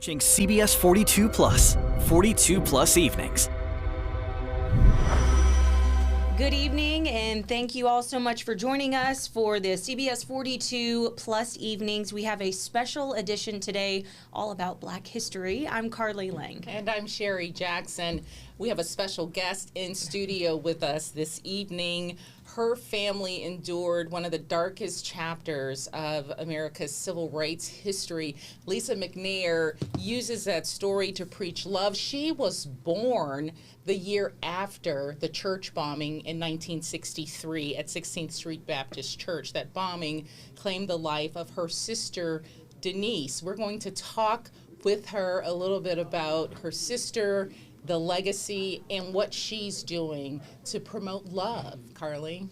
Watching CBS 42 Plus, 42 Plus Evenings. Good evening, and thank you all so much for joining us for the CBS 42 Plus Evenings. We have a special edition today all about Black history. I'm Carly Laing. And I'm Sherri Jackson. We have a special guest in studio with us this evening. Her family endured one of the darkest chapters of America's civil rights history. Lisa McNair uses that story to preach love. She was born the year after the church bombing in 1963 at 16th Street Baptist Church. That bombing claimed the life of her sister, Denise. We're going to talk with her a little bit about her sister, the legacy, and what she's doing to promote love. Carly?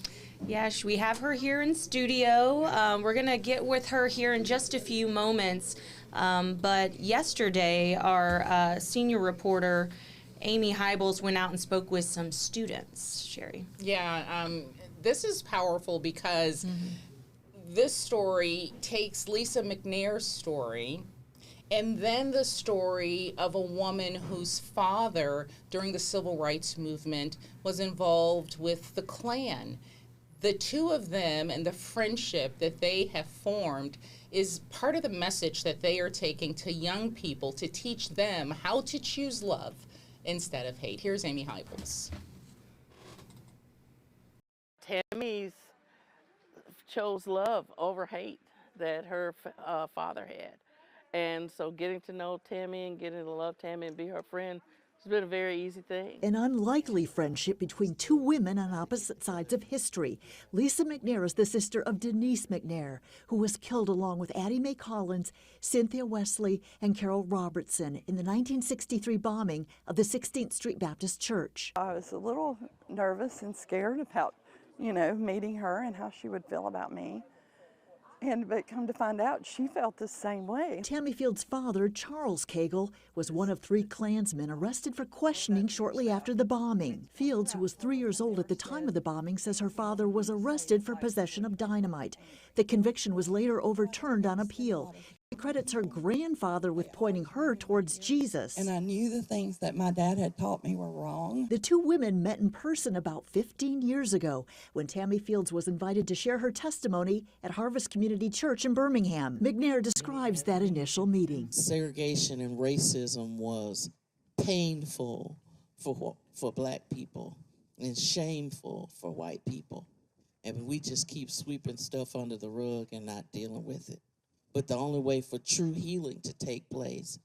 Yes, we have her here in studio. We're going to get with her here in just a few moments. But yesterday, our senior reporter, Amy Hybels, went out and spoke with some students. Sherri? Yeah, this is powerful because this story takes Lisa McNair's story and then the story of a woman whose father, during the civil rights movement, was involved with the Klan. The two of them and the friendship that they have formed is part of the message that they are taking to young people to teach them how to choose love instead of hate. Here's Amy Hybels. Tammy's chose love over hate that her father had. And so getting to know Tammy and getting to love Tammy and be her friend has been a very easy thing. An unlikely friendship between two women on opposite sides of history. Lisa McNair is the sister of Denise McNair, who was killed along with Addie Mae Collins, Cynthia Wesley, and Carol Robertson in the 1963 bombing of the 16th Street Baptist Church. I was a little nervous and scared about, meeting her and how she would feel about me. But come to find out, she felt the same way. Tammy Field's father, Charles Cagle, was one of 3 Klansmen arrested for questioning shortly after the bombing. Fields, who was 3 years old at the time of the bombing, says her father was arrested for possession of dynamite. The conviction was later overturned on appeal. She credits her grandfather with pointing her towards Jesus. And I knew the things that my dad had taught me were wrong. The two women met in person about 15 years ago when Tammy Fields was invited to share her testimony at Harvest Community Church in Birmingham. McNair describes that initial meeting. Segregation and racism was painful for black people and shameful for white people. And we just keep sweeping stuff under the rug and not dealing with it. But the only way for true healing to take place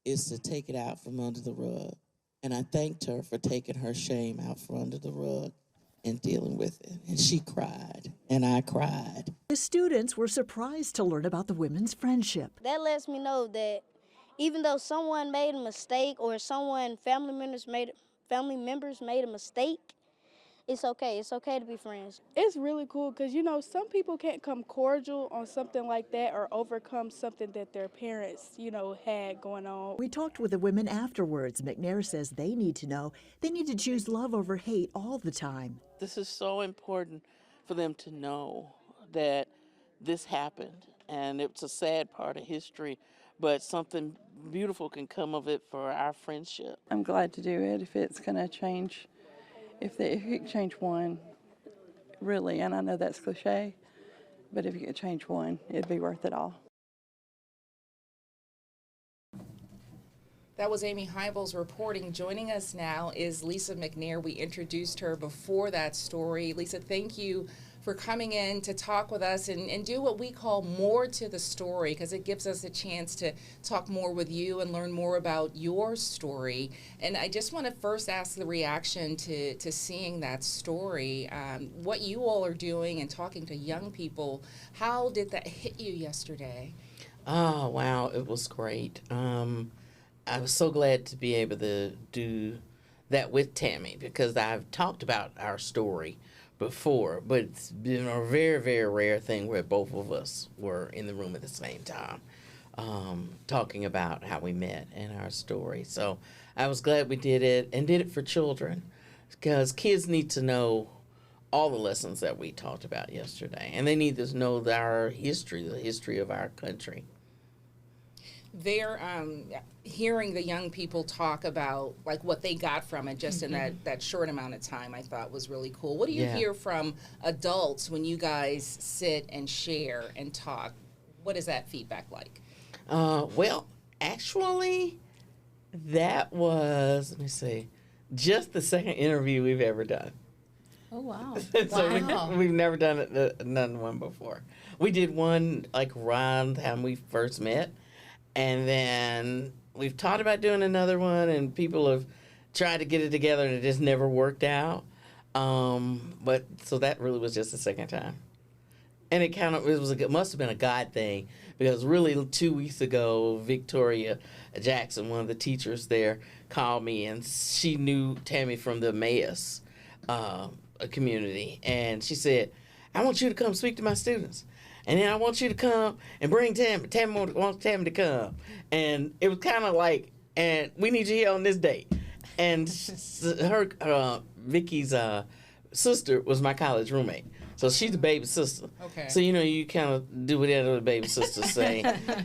is to take it out from under the rug. And I thanked her for taking her shame out from under the rug and dealing with it. And she cried, and I cried. The students were surprised to learn about the women's friendship. That lets me know that even though someone made a mistake or family members made a mistake, it's okay. It's okay to be friends. It's really cool because, some people can't come cordial on something like that or overcome something that their parents, had going on. We talked with the women afterwards. McNair says they need to know they need to choose love over hate all the time. This is so important for them to know that this happened, and it's a sad part of history, but something beautiful can come of it for our friendship. I'm glad to do it if it's going to change. If you could change one, really, and I know that's cliche, but if you could change one, it'd be worth it all. That was Amy Hybels reporting. Joining us now is Lisa McNair. We introduced her before that story. Lisa, thank you for coming in to talk with us and do what we call more to the story, because it gives us a chance to talk more with you and learn more about your story. And I just want to first ask the reaction to seeing that story, what you all are doing and talking to young people. How did that hit you yesterday? Oh, wow, it was great. I was so glad to be able to do that with Tammy, because I've talked about our story before, but it's been a very, very rare thing where both of us were in the room at the same time, talking about how we met and our story. So I was glad we did it, and did it for children, because kids need to know all the lessons that we talked about yesterday, and they need to know our history, the history of our country. They're hearing the young people talk about like what they got from it just in that short amount of time, I thought was really cool. What do you hear from adults when you guys sit and share and talk? What is that feedback like? Well, actually, that was, let me see, just the second interview we've ever done. Oh, wow. So we've never done one before. We did one like around the time we first met, and then we've talked about doing another one, and people have tried to get it together, and it just never worked out. But so that really was just the second time, and it must have been a God thing, because really 2 weeks ago, Victoria Jackson, one of the teachers there, called me, and she knew Tammy from the Emmaus community, and she said, I want you to come speak to my students, and then I want you to come and bring Tammy. Tammy wants Tammy to come. And it was kind of like, and we need you here on this date. And her Vicky's sister was my college roommate. So she's the baby sister. Okay. So, you kind of do whatever the baby sisters say,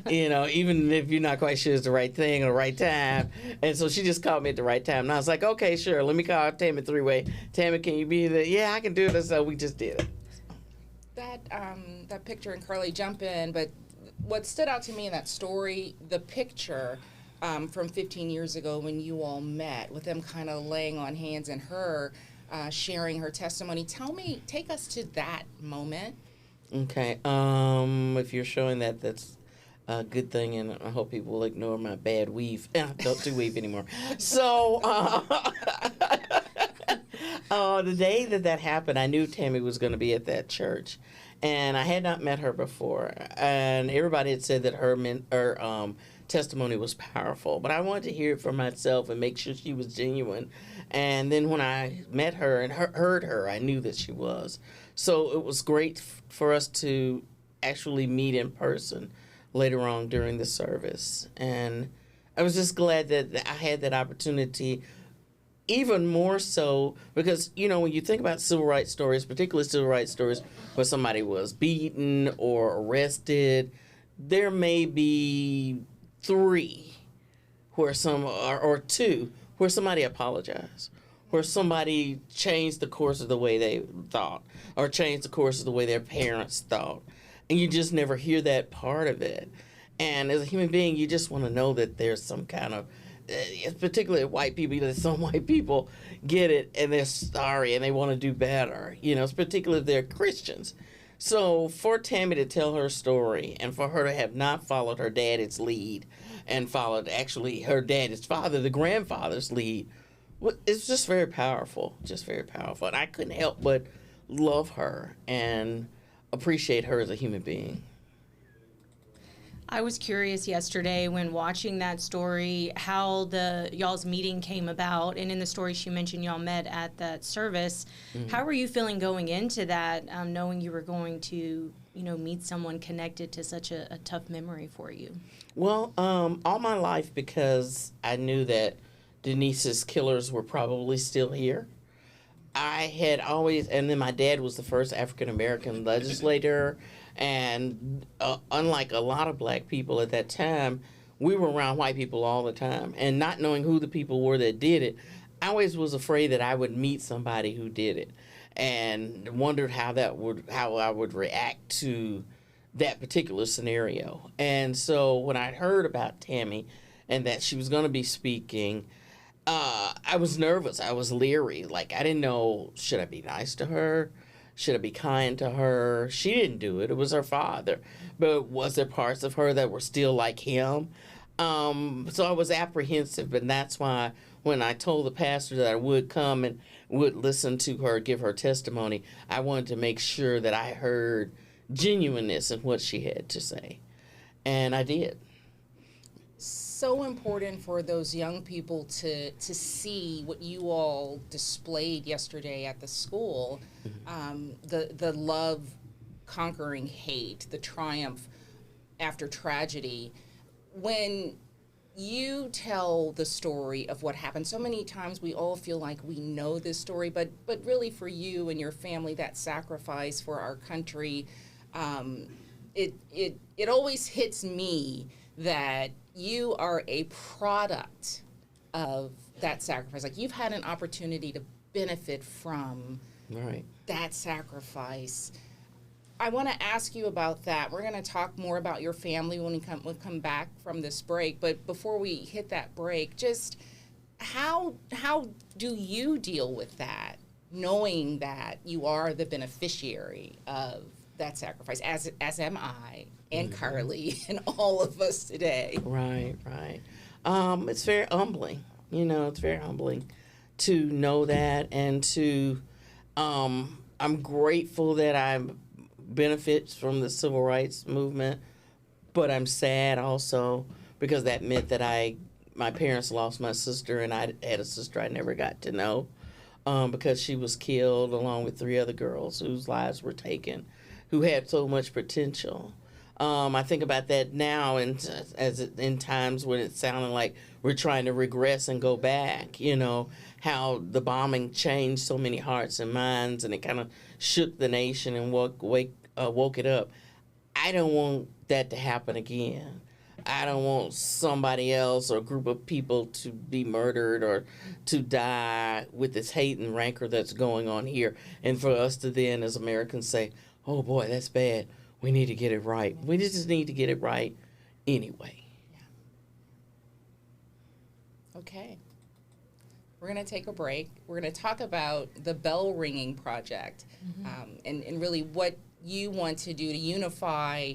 even if you're not quite sure it's the right thing or the right time. And so she just called me at the right time. And I was like, okay, sure, let me call Tammy three-way. Tammy, can you be there? Yeah, I can do it. So we just did it. That picture, and Carly, jump in, but what stood out to me in that story, the picture from 15 years ago when you all met, with them kind of laying on hands and her sharing her testimony. Take us to that moment. Okay. If you're showing that, that's a good thing, and I hope people will ignore my bad weave. Don't do weave anymore. So, the day that happened, I knew Tammy was going to be at that church, and I had not met her before, and everybody had said that her testimony was powerful, but I wanted to hear it for myself and make sure she was genuine. And then when I met her and heard her, I knew that she was. So it was great for us to actually meet in person later on during the service. And I was just glad that I had that opportunity, even more so because, when you think about civil rights stories, particularly civil rights stories where somebody was beaten or arrested, there may be 3 where or 2 where somebody apologized, where somebody changed the course of the way they thought, or changed the course of the way their parents thought. And you just never hear that part of it. And as a human being, you just want to know that there's some kind of, particularly white people, that some white people get it and they're sorry and they want to do better, particularly if they're Christians. So for Tammy to tell her story, and for her to have not followed her daddy's lead and followed actually her daddy's father, the grandfather's lead, it's just very powerful, And I couldn't help but love her and appreciate her as a human being. I was curious yesterday when watching that story how y'all's meeting came about, and in the story she mentioned y'all met at that service. Mm-hmm. How were you feeling going into that, knowing you were going to, meet someone connected to such a tough memory for you? Well, all my life, because I knew that Denise's killers were probably still here. I had always, and then my dad was the first African-American legislator. And unlike a lot of black people at that time, we were around white people all the time. And not knowing who the people were that did it, I always was afraid that I would meet somebody who did it, and wondered how I would react to that particular scenario. And so when I heard about Tammy and that she was going to be speaking, I was nervous. I was leery. Like, I didn't know, should I be nice to her? Should I be kind to her? She didn't do it. It was her father. But was there parts of her that were still like him? So I was apprehensive, and that's why when I told the pastor that I would come and would listen to her give her testimony, I wanted to make sure that I heard genuineness in what she had to say. And I did. So important for those young people to see what you all displayed yesterday at the school, the love conquering hate, the triumph after tragedy. When you tell the story of what happened, so many times we all feel like we know this story, but really for you and your family, that sacrifice for our country, it always hits me that you are a product of that sacrifice. Like, you've had an opportunity to benefit from that sacrifice. I want to ask you about that. We're going to talk more about your family when we come back from this break. But before we hit that break, just how do you deal with that, knowing that you are the beneficiary of that sacrifice, as am I and Carly and all of us today? Right. It's very humbling. It's very humbling to know that, and to I'm grateful that I benefit from the civil rights movement, but I'm sad also because that meant that my parents lost my sister, and I had a sister I never got to know because she was killed along with 3 other girls whose lives were taken, who had so much potential. I think about that now, and in times when it's sounding like we're trying to regress and go back, how the bombing changed so many hearts and minds, and it kind of shook the nation and woke it up. I don't want that to happen again. I don't want somebody else or a group of people to be murdered or to die with this hate and rancor that's going on here, and for us to then, as Americans, say, oh boy, that's bad. We need to get it right. We just need to get it right anyway. Okay. We're going to take a break. We're going to talk about the Bell Ringing Project, and really what you want to do to unify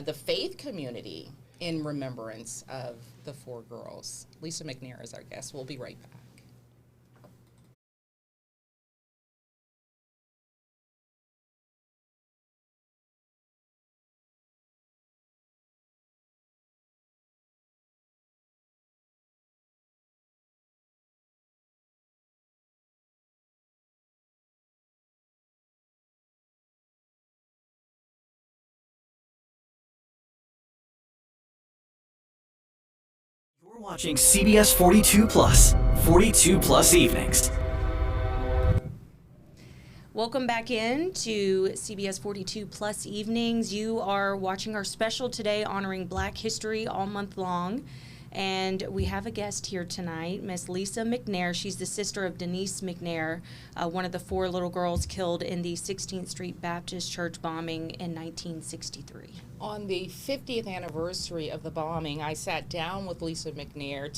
the faith community in remembrance of the 4 girls. Lisa McNair is our guest. We'll be right back. You're watching CBS 42 Plus, 42 Plus Evenings. Welcome back in to CBS 42 Plus Evenings. You are watching our special today honoring Black History all month long. And we have a guest here tonight, Miss Lisa McNair. She's the sister of Denise McNair, one of the 4 little girls killed in the 16th Street Baptist Church bombing in 1963. On the 50th anniversary of the bombing, I sat down with Lisa McNair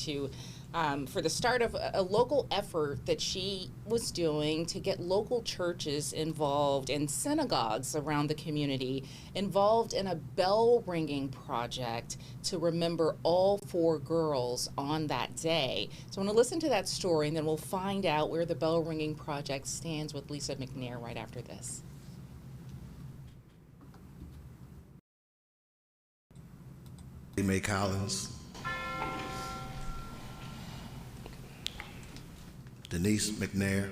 for the start of a local effort that she was doing to get local churches involved and synagogues around the community involved in a bell ringing project to remember all 4 girls on that day. So I want to listen to that story, and then we'll find out where the bell ringing project stands with Lisa McNair right after this. May Collins, Denise McNair,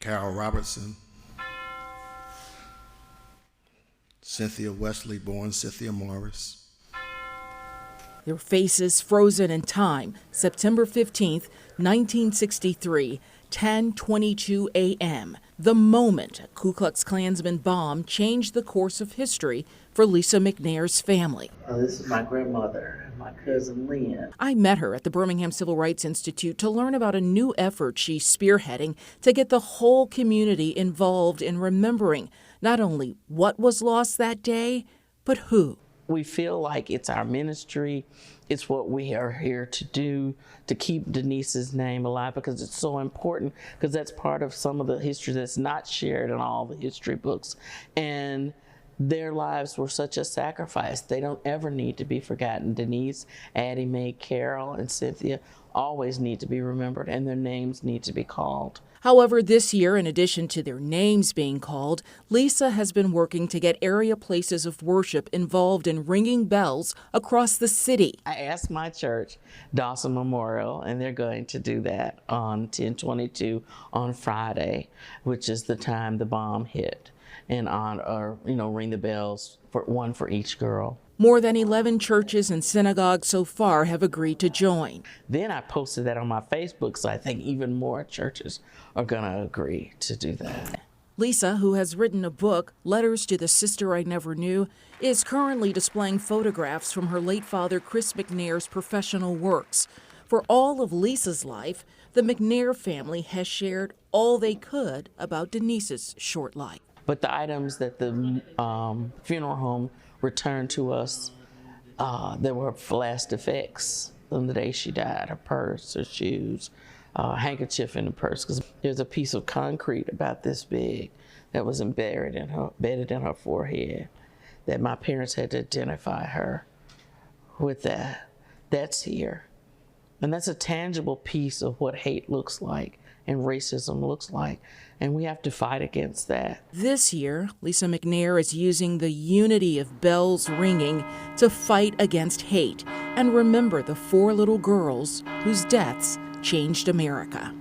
Carol Robertson, Cynthia Wesley, born Cynthia Morris. Their faces frozen in time, September 15th, 1963, 10:22 a.m., the moment a Ku Klux Klansman bomb changed the course of history for Lisa McNair's family. This is my grandmother and my cousin Lynn. I met her at the Birmingham Civil Rights Institute to learn about a new effort she's spearheading to get the whole community involved in remembering not only what was lost that day, but who. We feel like it's our ministry, it's what we are here to do, to keep Denise's name alive, because it's so important, because that's part of some of the history that's not shared in all the history books. And their lives were such a sacrifice. They don't ever need to be forgotten. Denise, Addie Mae, Carol, and Cynthia always need to be remembered, and their names need to be called. However, this year, in addition to their names being called, Lisa has been working to get area places of worship involved in ringing bells across the city. I asked my church, Dawson Memorial, and they're going to do that on 10/22 on Friday, which is the time the bomb hit, and ring the bells, one for each girl. More than 11 churches and synagogues so far have agreed to join. Then I posted that on my Facebook, so I think even more churches are going to agree to do that. Lisa, who has written a book, Letters to the Sister I Never Knew, is currently displaying photographs from her late father, Chris McNair's professional works. For all of Lisa's life, the McNair family has shared all they could about Denise's short life. But the items that the funeral home returned to us, there were last effects on the day she died, her purse, her shoes, handkerchief in the purse, because there's a piece of concrete about this big that was embedded in her forehead that my parents had to identify her with that. That's here. And that's a tangible piece of what hate looks like and racism looks like. And we have to fight against that. This year, Lisa McNair is using the unity of bells ringing to fight against hate and remember the 4 little girls whose deaths changed America.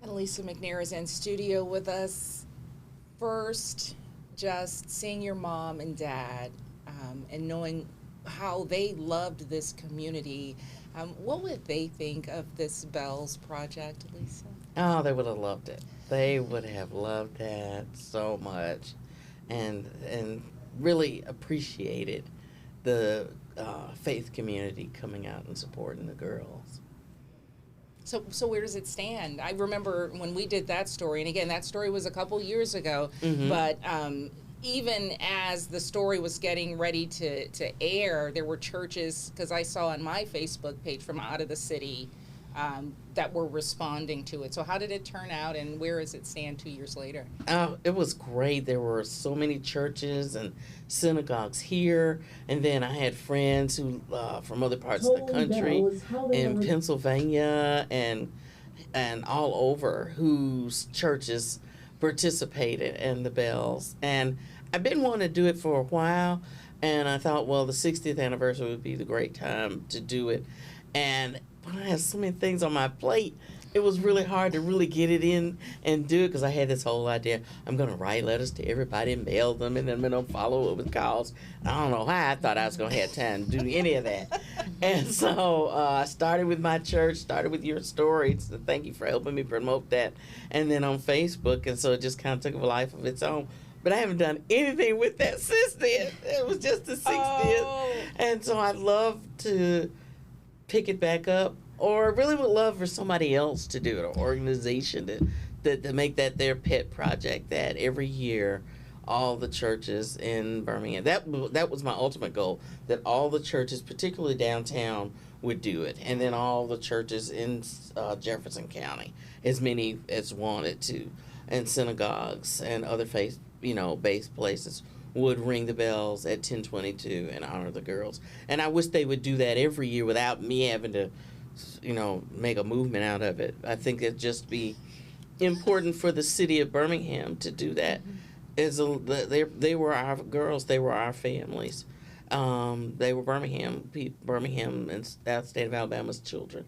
And Lisa McNair is in studio with us. First, just seeing your mom and dad and knowing how they loved this community. What would they think of this Bells project, Lisa? Oh, they would have loved it. They would have loved that so much, and really appreciated the faith community coming out and supporting the girls. So where does it stand? I remember when we did that story, and again, that story was a couple years ago, but even as the story was getting ready to air, there were churches, because I saw on my Facebook page from out of the city, that were responding to it. So how did it turn out, and where does it stand 2 years later? It was great. There were so many churches and synagogues here, and then I had friends who from other parts of the country, in Pennsylvania and all over, whose churches participated in the Bells. And I've been wanting to do it for a while, and I thought, well, the 60th anniversary would be the great time to do it. And but I had so many things on my plate, it was really hard to really get it in and do it, because I had this whole idea, I'm going to write letters to everybody and mail them, and then I'm going to follow up with calls. I don't know how I thought I was going to have time to do any of that. And so I started with my church, started with your story, so thank you for helping me promote that, and then on Facebook, and so it just kind of took a life of its own. But I haven't done anything with that since then. It was just the 60th. And so I'd love to pick it back up, or really would love for somebody else to do it, an organization to make that their pet project, that every year all the churches in Birmingham, that was my ultimate goal, that all the churches, particularly downtown, would do it, and then all the churches in Jefferson County, as many as wanted to, and synagogues and other faith-based places would ring the bells at 1022 and honor the girls. And I wish they would do that every year without me having to, make a movement out of it. I think it'd just be important for the city of Birmingham to do that. They were our girls, they were our families. They were Birmingham and state of Alabama's children.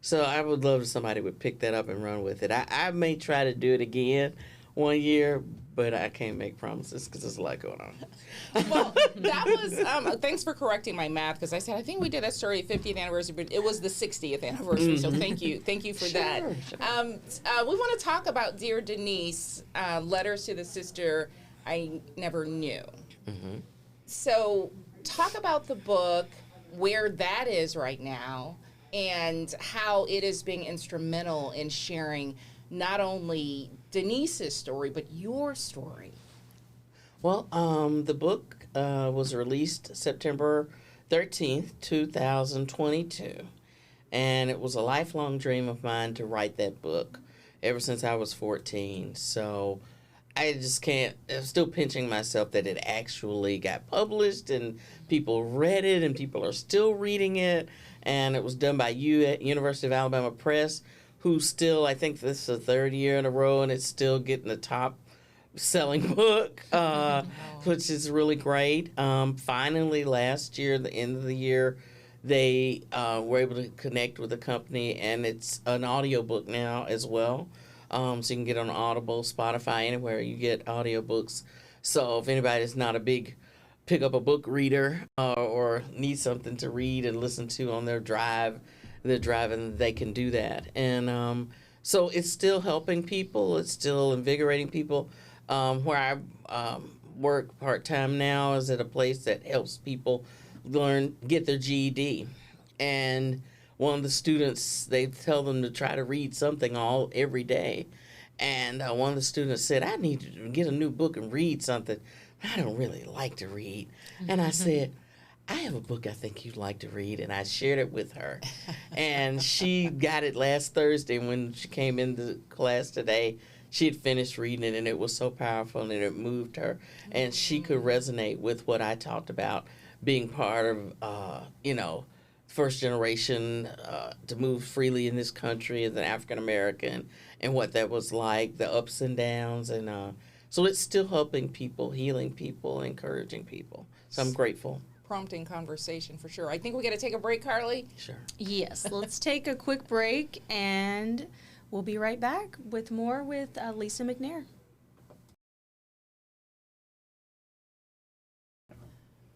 So I would love if somebody would pick that up and run with it. I may try to do it again one year, but I can't make promises because there's a lot going on. Well, that was, thanks for correcting my math, because I said, I think we did that story at 50th anniversary, but it was the 60th anniversary, so thank you for that. We want to talk about Dear Denise, Letters to the Sister I Never Knew. So talk about the book, where that is right now, and how it is being instrumental in sharing not only Denise's story, but your story. Well, the book was released September 13th, 2022, and it was a lifelong dream of mine to write that book ever since I was 14. So I just can't, I'm still pinching myself that it actually got published and people read it and people are still reading it. And it was done by University of Alabama Press, who still, I think this is the third year in a row, and it's still getting the top selling book, which is really great. Finally, last year, the end of the year, they were able to connect with the company, and it's an audiobook now as well. So you can get on Audible, Spotify, anywhere you get audiobooks. So if anybody's not a big pick up a book reader or need something to read and listen to on their drive, they're driving, they can do that. And So it's still helping people. It's still invigorating people. Where I work part-time now is at a place that helps people get their GED. And one of the students, they tell them to try to read something every day. And one of the students said, I need to get a new book and read something. I don't really like to read. And I said, I have a book I think you'd like to read. And I shared it with her. And she got it last Thursday when she came into class today. She had finished reading it, and it was so powerful, and it moved her. And she could resonate with what I talked about, being part of, first generation to move freely in this country as an African American, and what that was like, the ups and downs. And so it's still helping people, healing people, encouraging people. So I'm grateful. Prompting conversation for sure. I think we got to take a break, Carly. Sure. Yes, let's take a quick break, and we'll be right back with more with Lisa McNair.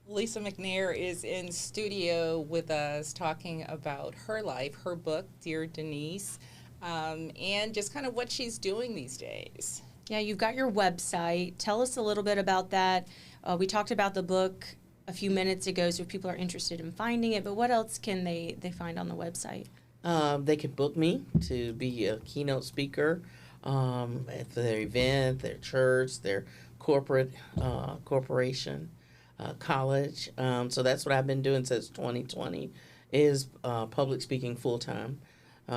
Lisa McNair is in studio with us talking about her life, her book, Dear Denise, and just kind of what she's doing these days. Yeah, you've got your website. Tell us a little bit about that. We talked about the book a few minutes ago, so if people are interested in finding it, but what else can they find on the website? They can book me to be a keynote speaker at their event, their church, their corporation, college. So that's what I've been doing since 2020, is public speaking full-time,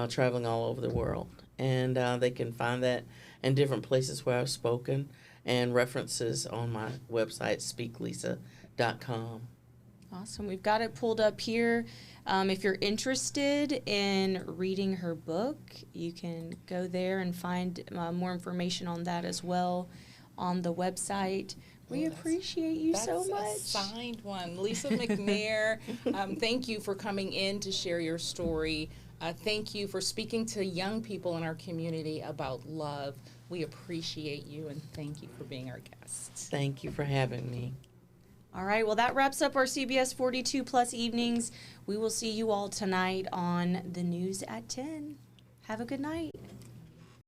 traveling all over the world. And they can find that in different places where I've spoken, and references on my website, speaklisa.com. Awesome. We've got it pulled up here. If you're interested in reading her book, you can go there and find more information on that as well on the website. We appreciate you so much. That's a signed one. Lisa McNair, thank you for coming in to share your story. Thank you for speaking to young people in our community about love. We appreciate you, and thank you for being our guest. Thank you for having me. All right, well, that wraps up our CBS 42 Plus evenings. We will see you all tonight on the news at 10. Have a good night.